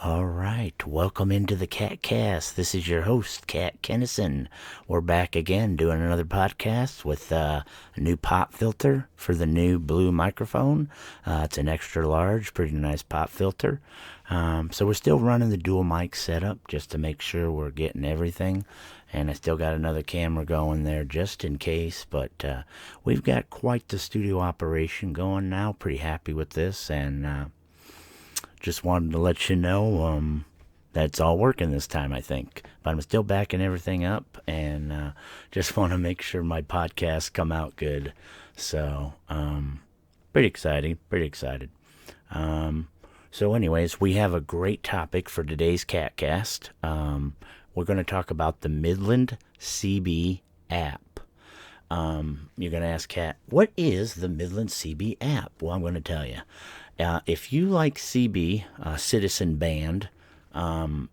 All right, welcome into the Cat Cast. This is your host, Cat Kennison. We're back again doing another podcast with a new pop filter for the new blue microphone. It's an extra large, pretty nice pop filter. So we're still running the dual mic setup just to make sure we're getting everything. And I still got another camera going there just in case. But we've got quite the studio operation going now. Pretty happy with this, and just wanted to let you know that it's all working this time, I think. But I'm still backing everything up, and just want to make sure my podcasts come out good. So, pretty exciting, pretty excited. So anyways, we have a great topic for today's CatCast. We're going to talk about the Midland C.B. app. You're going to ask Kat, what is the Midland C.B. app? Well, I'm going to tell you. If you like CB, Citizen Band,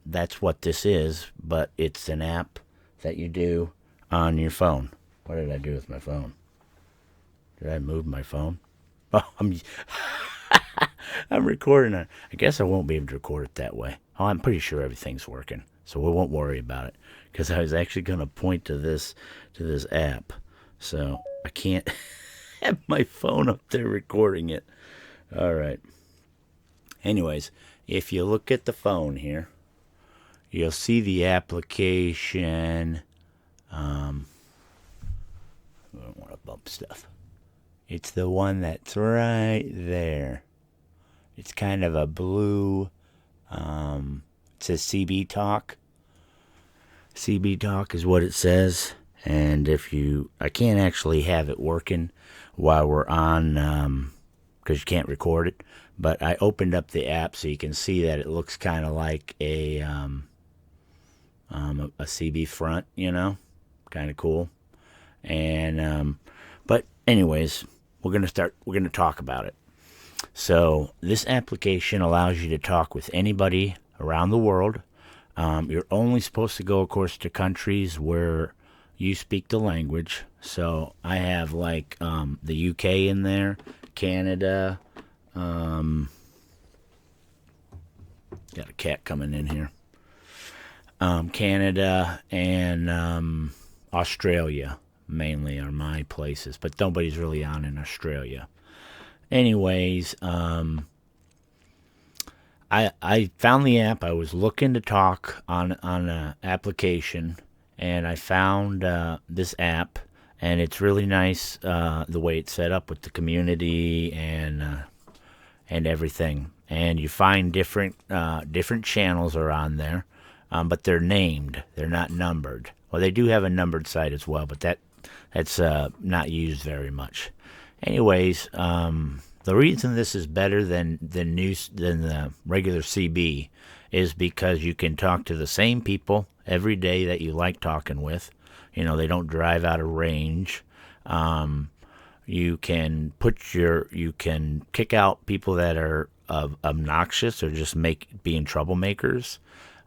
that's what this is, but it's an app that you do on your phone. What did I do with my phone? Did I move my phone? Oh, I'm recording it. I guess I won't be able to record it that way. Oh, I'm pretty sure everything's working, so we won't worry about it. Because I was actually going to point to this app, so I can't have my phone up there recording it. All right. Anyways, if you look at the phone here, you'll see the application. I don't want to bump stuff. It's the one that's right there. It's kind of a blue. It says CB Talk. CB Talk is what it says. And I can't actually have it working while we're on. Because you can't record it. But I opened up the app so you can see that it looks kind of like a CB front, kind of cool. And but anyways, we're gonna talk about it. So this application allows you to talk with anybody around the world. You're only supposed to go, of course, to countries where you speak the language. So I have like the UK in there, Canada. Got a cat coming in here. Canada and Australia mainly are my places, but nobody's really on in Australia. Anyways, I found the app. I was looking to talk on an application, and I found this app, and it's really nice the way it's set up with the community and everything. And you find different channels are on there, but they're named. They're not numbered. Well, they do have a numbered site as well, but that's not used very much. Anyways, the reason this is better than the regular CB is because you can talk to the same people every day that you like talking with. They don't drive out of range. You can kick out people that are obnoxious or just being troublemakers.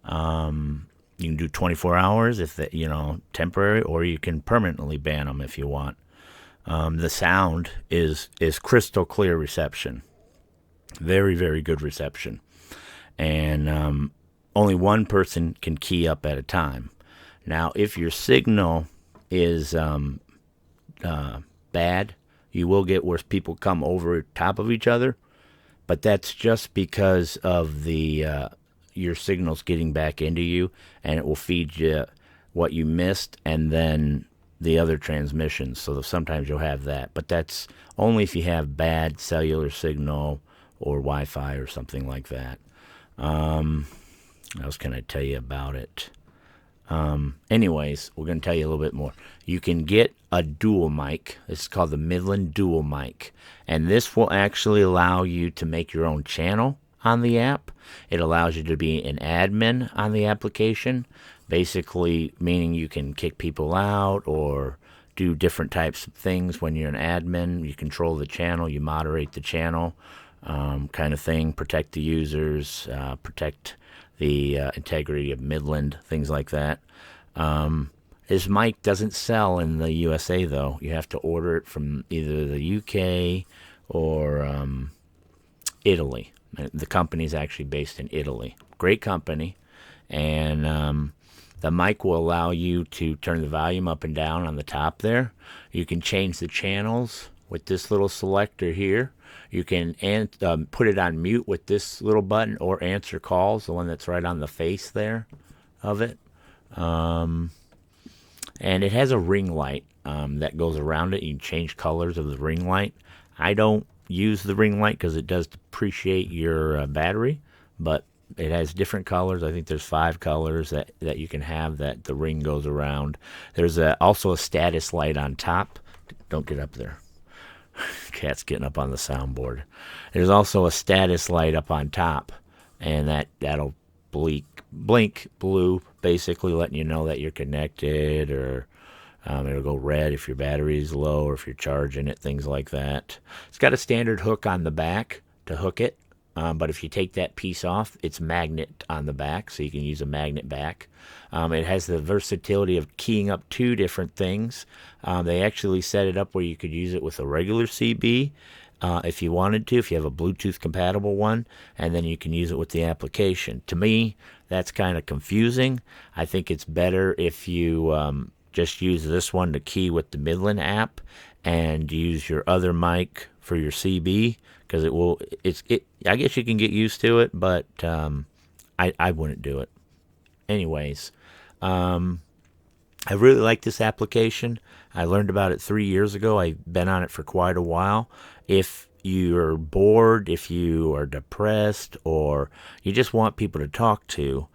You can do 24 hours if temporary, or you can permanently ban them if you want. The sound is crystal clear reception, very, very good reception, and only one person can key up at a time. Now, if your signal is bad, you will get where people come over top of each other, but that's just because of your signals getting back into you, and it will feed you what you missed and then the other transmissions. So sometimes you'll have that, but that's only if you have bad cellular signal or Wi-Fi or something like that. What else can I tell you about it? Anyways, we're going to tell you a little bit more. You can get a dual mic. It's called the Midland Duel Mike. And this will actually allow you to make your own channel on the app. It allows you to be an admin on the application, basically meaning you can kick people out or do different types of things when you're an admin. You control the channel, you moderate the channel, kind of thing, protect the users, protect the integrity of Midland, things like that. His mic doesn't sell in the USA, though. You have to order it from either the UK or Italy. The company is actually based in Italy. great company, and the mic will allow you to turn the volume up and down on the top there. You can change the channels with this little selector here. You can put it on mute with this little button, or answer calls, the one that's right on the face there of it. And it has a ring light that goes around it. You can change colors of the ring light. I don't use the ring light because it does depreciate your battery, but it has different colors. I think there's 5 colors that you can have that the ring goes around. There's also a status light on top. Don't get up there. Cat's getting up on the soundboard. There's also a status light up on top, and that'll blink blue, basically letting you know that you're connected, or it'll go red if your battery's low or if you're charging it, things like that. It's got a standard hook on the back to hook it, but if you take that piece off, it's magnet on the back, so you can use a magnet back. It has the versatility of keying up 2 different things. They actually set it up where you could use it with a regular CB if you wanted to, if you have a Bluetooth compatible one, and then you can use it with the application. To me, that's kind of confusing. I think it's better if you just use this one to key with the Midland app and use your other mic for your CB, because I guess you can get used to it, but I wouldn't do it. Anyways, I really like this application. I learned about it 3 years ago. I've been on it for quite a while. If you're bored, if you are depressed, or you just want people to talk to,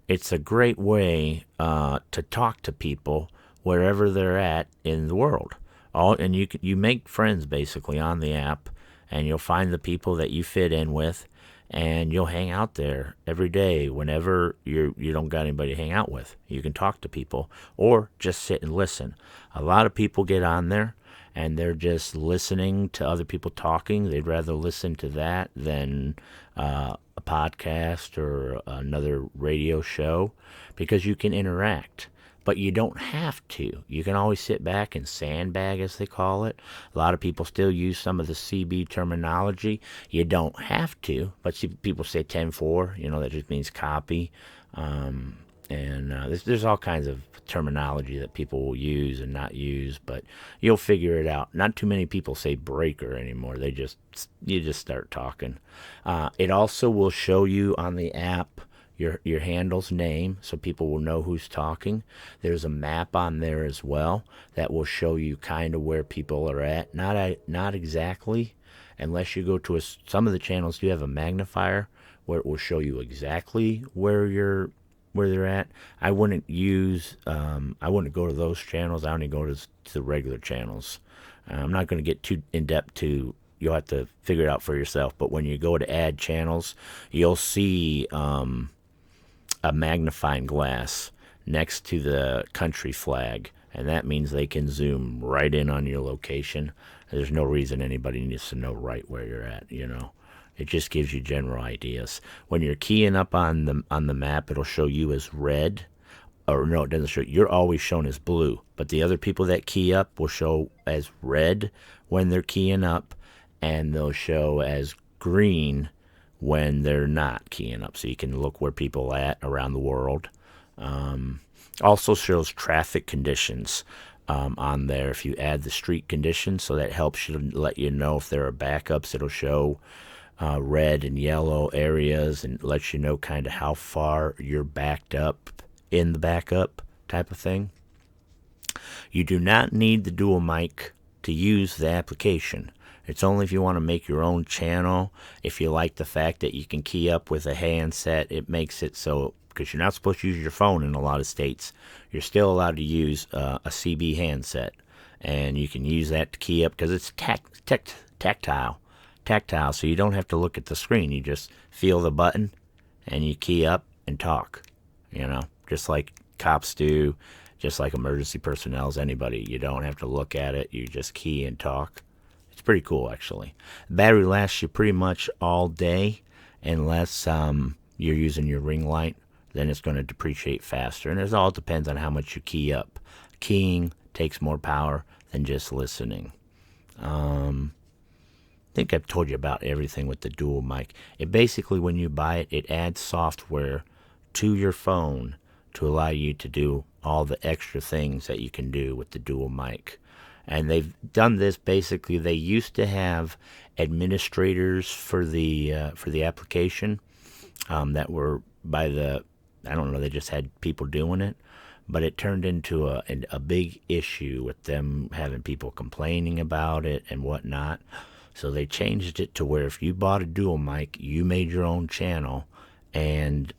it's a great way to talk to people wherever they're at in the world. And you make friends basically on the app, and you'll find the people that you fit in with, and you'll hang out there every day whenever you don't got anybody to hang out with. You can talk to people or just sit and listen. A lot of people get on there and they're just listening to other people talking. They'd rather listen to that than a podcast or another radio show, because you can interact. But you don't have to. You can always sit back and sandbag, as they call it. A lot of people still use some of the CB terminology. You don't have to, but people say 10-4, that just means copy. There's all kinds of terminology that people will use and not use, but you'll figure it out. Not too many people say breaker anymore. You just start talking. It also will show you on the app your handle's name, so people will know who's talking. There's a map on there as well that will show you kind of where people are at. Not exactly, unless you go to some of the channels do have a magnifier where it will show you exactly where they're at. I wouldn't go to those channels. I only go to the regular channels. I'm not going to get too in depth you'll have to figure it out for yourself. But when you go to add channels, you'll see a magnifying glass next to the country flag, and that means they can zoom right in on your location. There's no reason anybody needs to know right where you're at. It just gives you general ideas. When you're keying up on the map, it'll show you as red, or no, it doesn't show. You're always shown as blue, but the other people that key up will show as red when they're keying up, and they'll show as green when they're not keying up, so you can look where people are at around the world. Also shows traffic conditions on there if you add the street conditions, so that helps you to let you know if there are backups. It'll show red and yellow areas and lets you know kind of how far you're backed up in the backup type of thing. You do not need the dual mic to use the application. It's only if you want to make your own channel. If you like the fact that you can key up with a handset, it makes it so, because you're not supposed to use your phone in a lot of states. You're still allowed to use a CB handset, and you can use that to key up because it's tactile, so you don't have to look at the screen. You just feel the button, and you key up and talk, just like cops do, just like emergency personnel, anybody. You don't have to look at it. You just key and talk. It's pretty cool, actually. Battery lasts you pretty much all day, unless you're using your ring light. Then it's going to depreciate faster, and it all depends on how much you key up. Keying takes more power than just listening. think I've told you about everything with the Duel Mic. It basically, when you buy it, it adds software to your phone to allow you to do all the extra things that you can do with the Duel Mic. And they've done this basically. They used to have administrators for the application that were by the, I don't know, they just had people doing it, but it turned into a big issue with them having people complaining about it and whatnot. So they changed it to where if you bought a Duel Mic, you made your own channel, and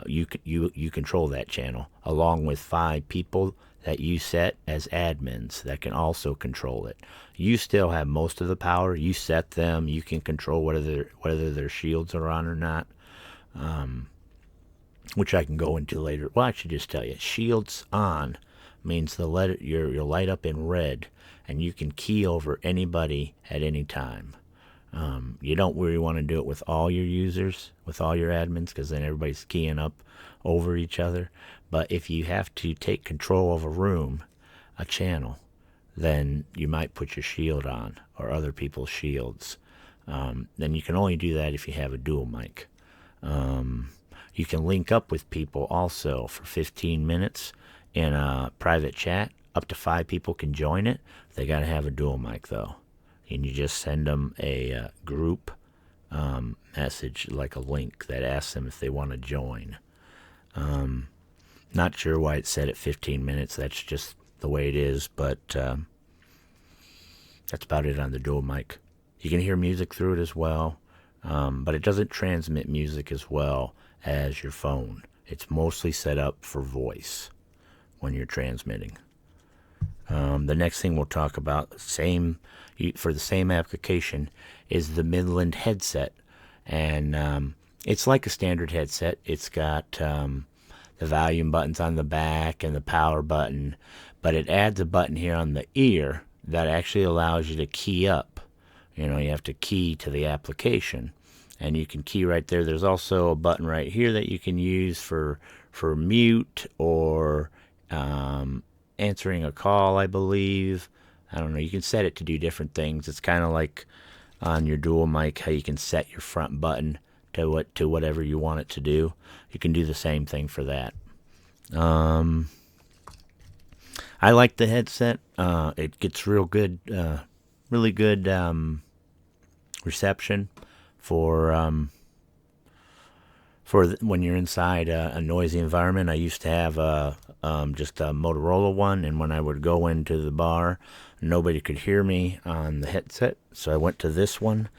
you control that channel along with 5 people that you set as admins that can also control it. You still have most of the power. You set them. You can control whether their shields are on or not, which I can go into later. Well, I should just tell you, shields on means your light up in red, and you can key over anybody at any time. You don't really want to do it with all your users, with all your admins, because then everybody's keying up over each other. But if you have to take control of a room, a channel, then you might put your shield on or other people's shields. Then you can only do that if you have a Duel Mic. You can link up with people also for 15 minutes in a private chat. Up to 5 people can join it. They got to have a Duel Mic, though. And you just send them a group message, like a link that asks them if they want to join. Not sure why it's set at 15 minutes. That's just the way it is, but that's about it on the Duel Mic. You can hear music through it as well, but it doesn't transmit music as well as your phone. It's mostly set up for voice when you're transmitting. The next thing we'll talk about, for the same application, is the Midland headset. And it's like a standard headset. It's got the volume buttons on the back and the power button, but it adds a button here on the ear that actually allows you to key up. You have to key to the application, and you can key right there. There's also a button right here that you can use for mute or answering a call, I believe. I don't know. You can set it to do different things. It's kind of like on your Duel Mic, how you can set your front button to whatever you want it to do. You can do the same thing for that. I like the headset. It gets really good reception for when you're inside a noisy environment. I used to have just a Motorola one, and when I would go into the bar, nobody could hear me on the headset, so I went to this one,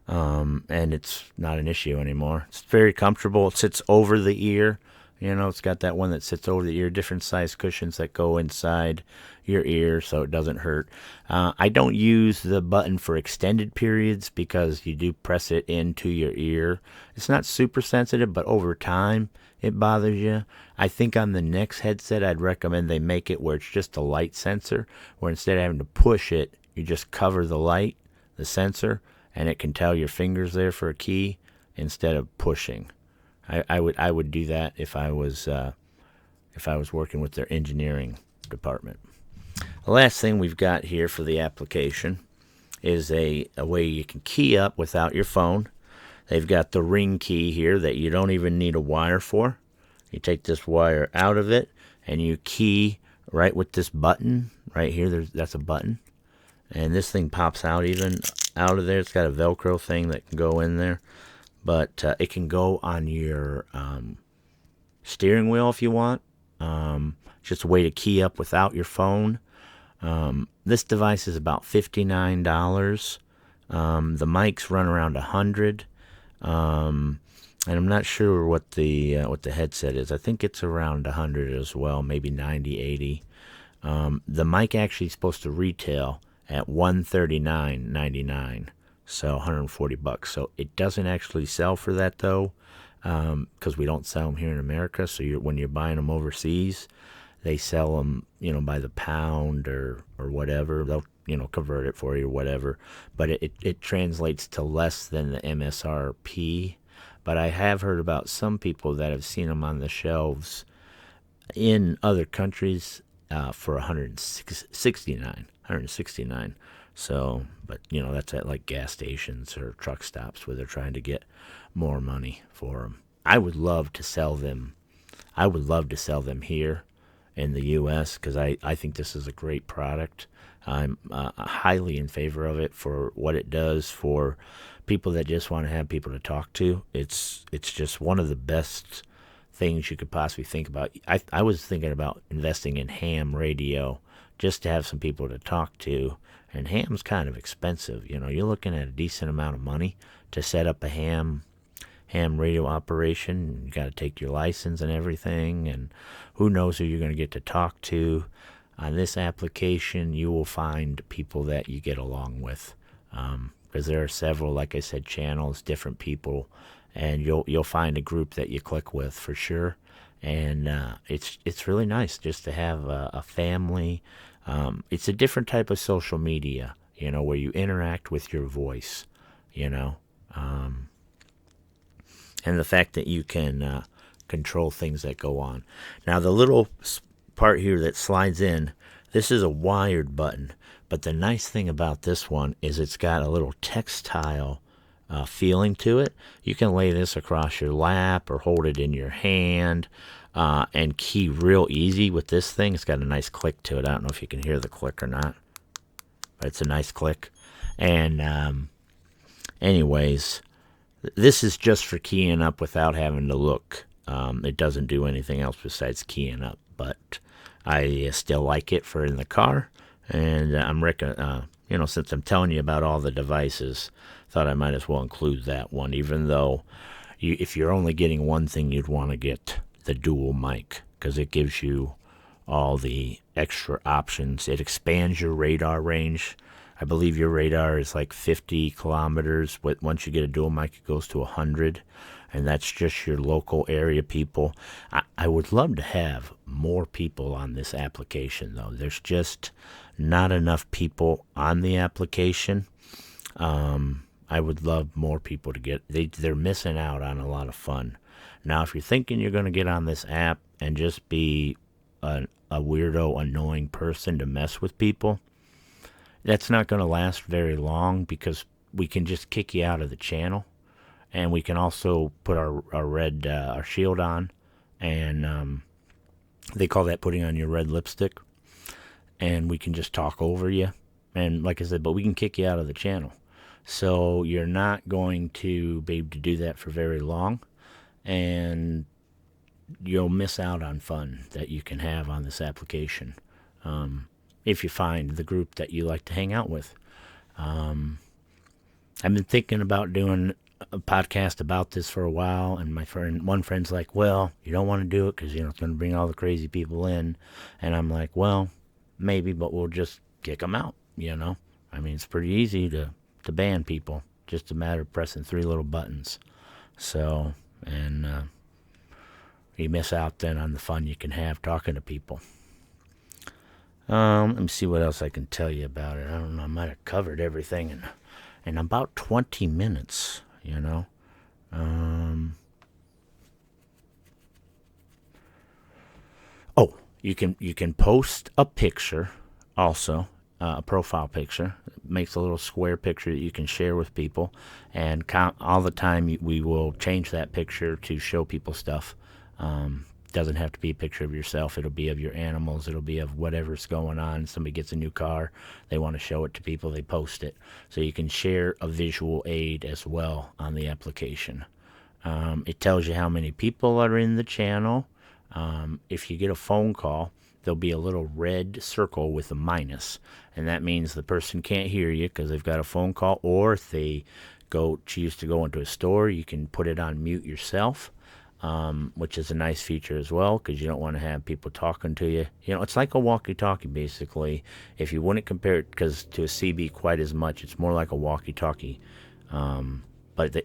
and it's not an issue anymore. It's very comfortable. It sits over the ear. It's got that one that sits over the ear, different size cushions that go inside your ear so it doesn't hurt. I don't use the button for extended periods because you do press it into your ear. It's not super sensitive, but over time it bothers you. I think on the next headset I'd recommend they make it where it's just a light sensor, where instead of having to push it, you just cover the sensor, and it can tell your fingers there for a key instead of pushing. I would do that if I was working with their engineering department. The last thing we've got here for the application is a way you can key up without your phone. They've got the ring key here that you don't even need a wire for. You take this wire out of it and you key right with this button right here. That's a button, and this thing pops out even out of there. It's got a Velcro thing that can go in there. But it can go on your steering wheel if you want. Just a way to key up without your phone. This device is about $59. The mics run around $100. And I'm not sure what the headset is. I think it's around $100 as well, maybe $90, $80. The mic actually is supposed to retail at $139.99. So $140. So it doesn't actually sell for that though, because we don't sell them here in America. So when you're buying them overseas, they sell them, by the pound or whatever. They'll convert it for you or whatever. But it translates to less than the MSRP. But I have heard about some people that have seen them on the shelves in other countries for $169. So, but that's at like gas stations or truck stops where they're trying to get more money for them. I would love to sell them. I would love to sell them here in the U.S. because I think this is a great product. I'm highly in favor of it for what it does for people that just want to have people to talk to. It's just one of the best things you could possibly think about. I was thinking about investing in ham radio just to have some people to talk to. And ham's kind of expensive. You're looking at a decent amount of money to set up a ham radio operation. You got to take your license and everything, and who knows who you're going to get to talk to. On this application, you will find people that you get along with, because there are several, like I said, channels, different people, and you'll find a group that you click with for sure. And it's really nice just to have a family. It's a different type of social media, where you interact with your voice, and the fact that you can control things that go on. Now, the little part here that slides in, this is a wired button, but the nice thing about this one is it's got a little textile feeling to it. You can lay this across your lap or hold it in your hand and key real easy with this thing. It's got a nice click to it. I don't know if you can hear the click or not, but it's a nice click. And anyways, this is just for keying up without having to look. It doesn't do anything else besides keying up, but I still like it for in the car. And since I'm telling you about all the devices, thought I might as well include that one, even though if you're only getting one thing, you'd want to get the Duel Mike, because it gives you all the extra options. It expands your radar range. I believe your radar is like 50 kilometers. But once you get a Duel Mic, it goes to 100, and that's just your local area people. I would love to have more people on this application, though. There's just not enough people on the application. I would love more people to get. They're missing out on a lot of fun. Now, if you're thinking you're going to get on this app and just be a weirdo, annoying person to mess with people, that's not going to last very long, because we can just kick you out of the channel, and we can also put our red our shield on, and they call that putting on your red lipstick, and we can just talk over you, and like I said, but we can kick you out of the channel. So you're not going to be able to do that for very long, and you'll miss out on fun that you can have on this application. If you find the group that you like to hang out with. I've been thinking about doing a podcast about this for a while, and one friend's like, well, you don't want to do it because, it's going to bring all the crazy people in. And I'm like, well, maybe, but we'll just kick them out, I mean, it's pretty easy to ban people. Just a matter of pressing 3 little buttons. So, and you miss out then on the fun you can have talking to people. Let me see what else I can tell you about it. I don't know. I might have covered everything in about 20 minutes, Oh, you can post a picture also, a profile picture. It makes a little square picture that you can share with people, and all the time we will change that picture to show people stuff. Doesn't have to be a picture of yourself. It'll be of your animals. It'll be of whatever's going on. Somebody gets a new car, they want to show it to people, they post it. So you can share a visual aid as well on the application. It tells you how many people are in the channel. If you get a phone call, there'll be a little red circle with a minus, and that means the person can't hear you because they've got a phone call, or if they choose to go into a store, you can put it on mute yourself. Which is a nice feature as well, because you don't want to have people talking to you. It's like a walkie-talkie, basically. If you wouldn't compare it to a CB quite as much, it's more like a walkie-talkie. But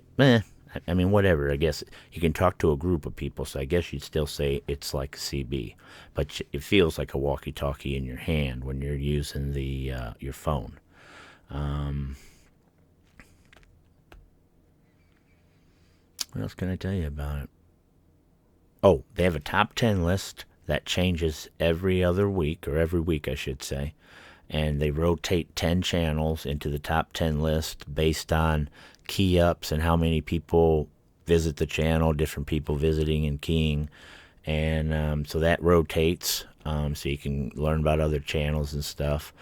I mean, whatever. I guess you can talk to a group of people, so I guess you'd still say it's like a CB. But it feels like a walkie-talkie in your hand when you're using your phone. What else can I tell you about it? Oh, they have a top 10 list that changes every other week, or every week, I should say. and they rotate 10 channels into the top 10 list based on key ups and how many people visit the channel, different people visiting and keying. And so that rotates, so you can learn about other channels and stuff.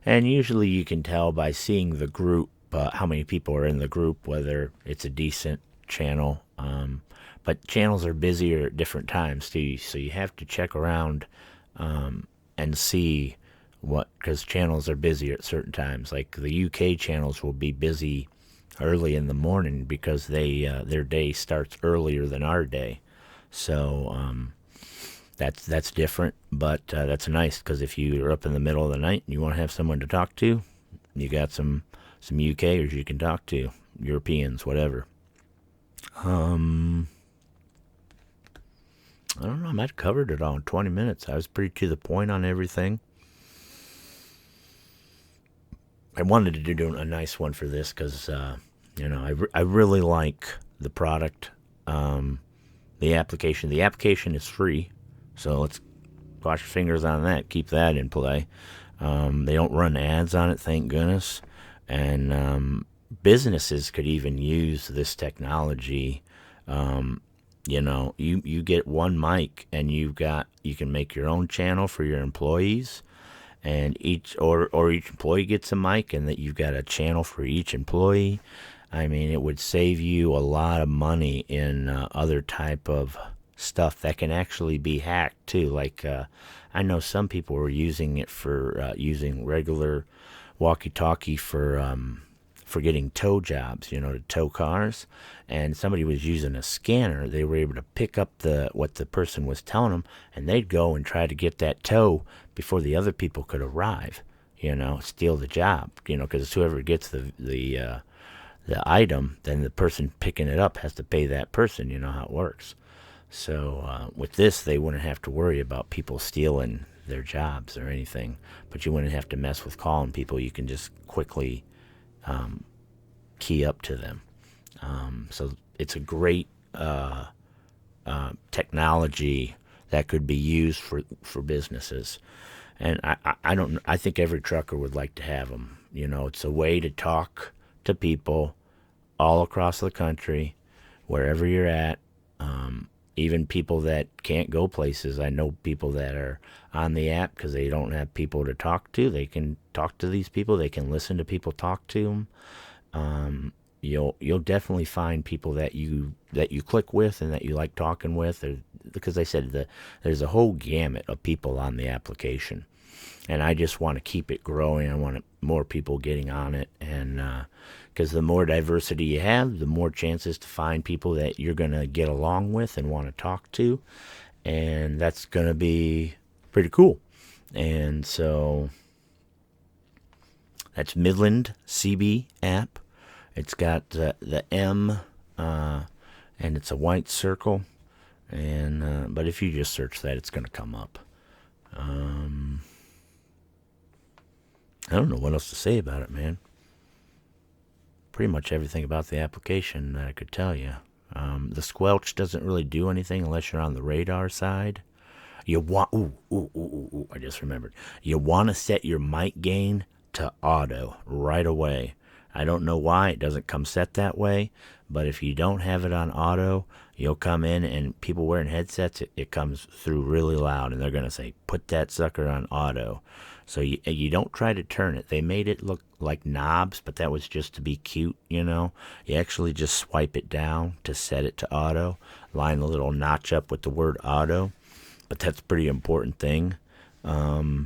And usually you can tell by seeing the group, how many people are in the group, whether it's a decent channel. But channels are busier at different times too, so you have to check around and see because channels are busy at certain times. Like the UK channels will be busy early in the morning because their day starts earlier than our day. So that's different, but that's nice because if you're up in the middle of the night and you want to have someone to talk to, you got some UKers you can talk to, Europeans, whatever. I don't know. I might have covered it all in 20 minutes. I was pretty to the point on everything. I wanted to do a nice one for this because, I really like the product. The application. The application is free, so let's cross your fingers on that. Keep that in play. They don't run ads on it, thank goodness. And businesses could even use this technology. You get one mic and you can make your own channel for your employees, and each employee gets a mic, and that you've got a channel for each employee. I mean, it would save you a lot of money in other type of stuff that can actually be hacked too. Like I know some people were using it for using regular walkie-talkie for getting tow jobs, to tow cars, and somebody was using a scanner. They were able to pick up what the person was telling them, and they'd go and try to get that tow before the other people could arrive. Steal the job. Because whoever gets the item, then the person picking it up has to pay that person. You know how it works. So with this, they wouldn't have to worry about people stealing their jobs or anything. But you wouldn't have to mess with calling people. You can just quickly key up to them. So it's a great technology that could be used for businesses. And I think every trucker would like to have them. It's a way to talk to people all across the country, wherever you're at. Even people that can't go places. I know people that are on the app because they don't have people to talk to. They can talk to these people. They can listen to people talk to them. You'll definitely find people that you click with and that you like talking with. Because I said there's a whole gamut of people on the application, and I just want to keep it growing. I want more people getting on it, and because the more diversity you have, the more chances to find people that you're going to get along with and want to talk to, and that's going to be pretty cool. And so that's Midland C.B. app. It's got the M, and it's a white circle, and but if you just search that, it's going to come up. I don't know what else to say about it, man. Pretty much everything about the application that I could tell you. The squelch doesn't really do anything unless you're on the radar side. I just remembered. You want to set your mic gain to auto right away. I don't know why it doesn't come set that way, but if you don't have it on auto, you'll come in and people wearing headsets, it comes through really loud, and they're going to say, put that sucker on auto. So you don't try to turn it. They made it look like knobs, but that was just to be cute, You actually just swipe it down to set it to auto, line the little notch up with the word auto, but that's a pretty important thing. There's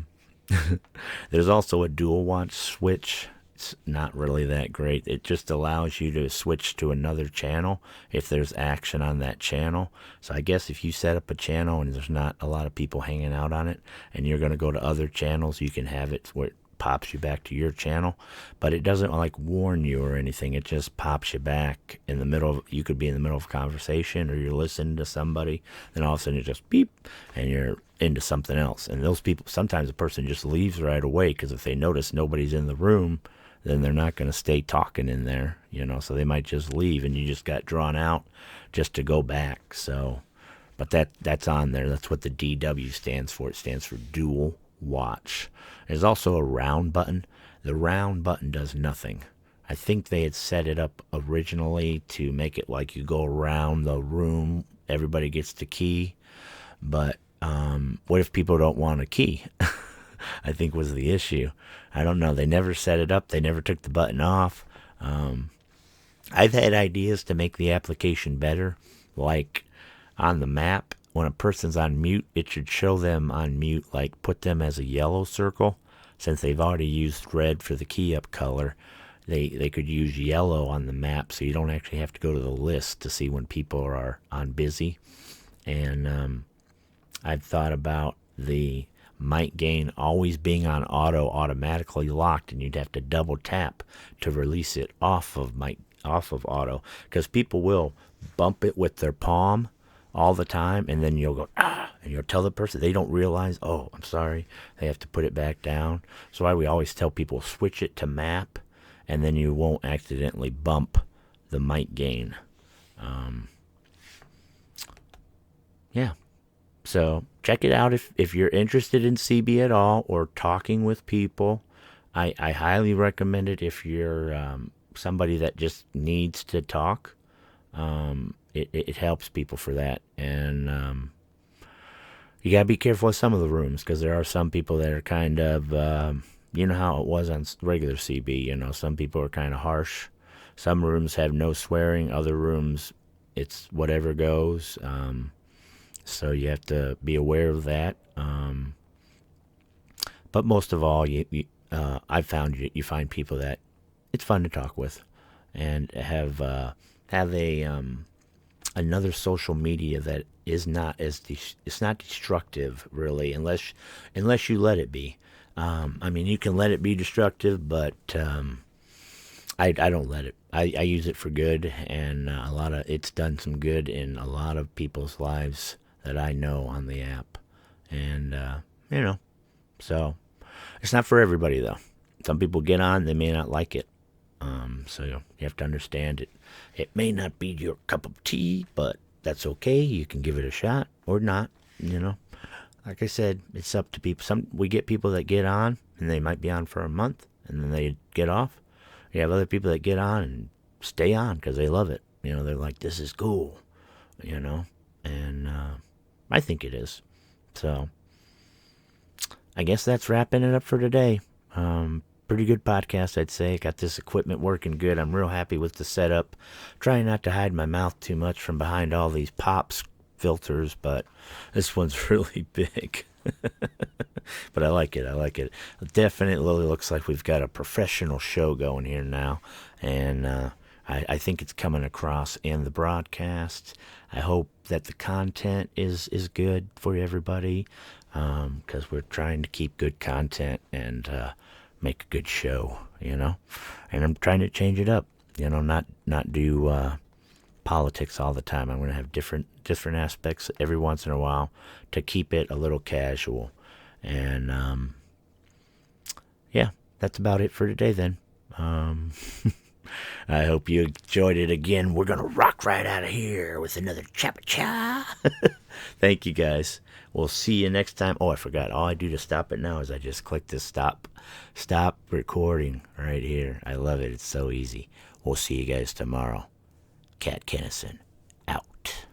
also a dual watch switch. It's not really that great. It just allows you to switch to another channel if there's action on that channel. So I guess if you set up a channel and there's not a lot of people hanging out on it and you're going to go to other channels, you can have it where it pops you back to your channel. But it doesn't warn you or anything. It just pops you back in the middle of, you could be in the middle of a conversation or you're listening to somebody, then all of a sudden it just beep and you're into something else. And those people, sometimes a person just leaves right away because if they notice nobody's in the room, then they're not going to stay talking in there, so they might just leave and you just got drawn out just to go back. So, but that's on there. That's what the DW stands for. It stands for Duel watch. There's also a round button. The round button does nothing. I think they had set it up originally to make it like you go around the room, everybody gets the key. But what if people don't want a key? I think was the issue. I don't know. They never set it up. They never took the button off. I've had ideas to make the application better. Like on the map, when a person's on mute, it should show them on mute, like put them as a yellow circle. Since they've already used red for the key up color, they could use yellow on the map, so you don't actually have to go to the list to see when people are on busy. And I've thought about the mic gain always being on auto, automatically locked, and you'd have to double tap to release it off of auto, because people will bump it with their palm all the time, and then you'll go and you'll tell the person, they don't realize, oh, I'm sorry, they have to put it back down. So we always tell people, switch it to map, and then you won't accidentally bump the mic gain. Yeah. So check it out if you're interested in CB at all or talking with people. I highly recommend it if you're somebody that just needs to talk. It helps people for that. And you got to be careful with some of the rooms, because there are some people that are kind of, you know how it was on regular CB. You know, some people are kind of harsh. Some rooms have no swearing. Other rooms, it's whatever goes. So you have to be aware of that. But most of all, I've found you find people that it's fun to talk with, and have a another social media that is not it's not destructive really, unless you let it be. I mean, you can let it be destructive, but I don't let it. I use it for good, and it's done some good in a lot of people's lives that I know on the app. And so it's not for everybody though. Some people get on, they may not like it. So you have to understand it. It may not be your cup of tea, but that's okay. You can give it a shot or not. Like I said, it's up to people. We get people that get on, and they might be on for a month, and then they get off. You have other people that get on and stay on because they love it. They're like, this is cool. And I think it is. So I guess that's wrapping it up for today. Pretty good podcast, I'd say. Got this equipment working good. I'm real happy with the setup. Trying not to hide my mouth too much from behind all these pops filters, but this one's really big. But I like it. It definitely looks like we've got a professional show going here now. And I think it's coming across in the broadcast. I hope that the content is good for everybody, because we're trying to keep good content and make a good show, and I'm trying to change it up, not do politics all the time. I'm going to have different aspects every once in a while to keep it a little casual. And yeah, that's about it for today then. I hope you enjoyed it again. We're going to rock right out of here with another cha-cha. Thank you, guys. We'll see you next time. Oh, I forgot. All I do to stop it now is I just click this stop recording right here. I love it. It's so easy. We'll see you guys tomorrow. Cat Kennison, out.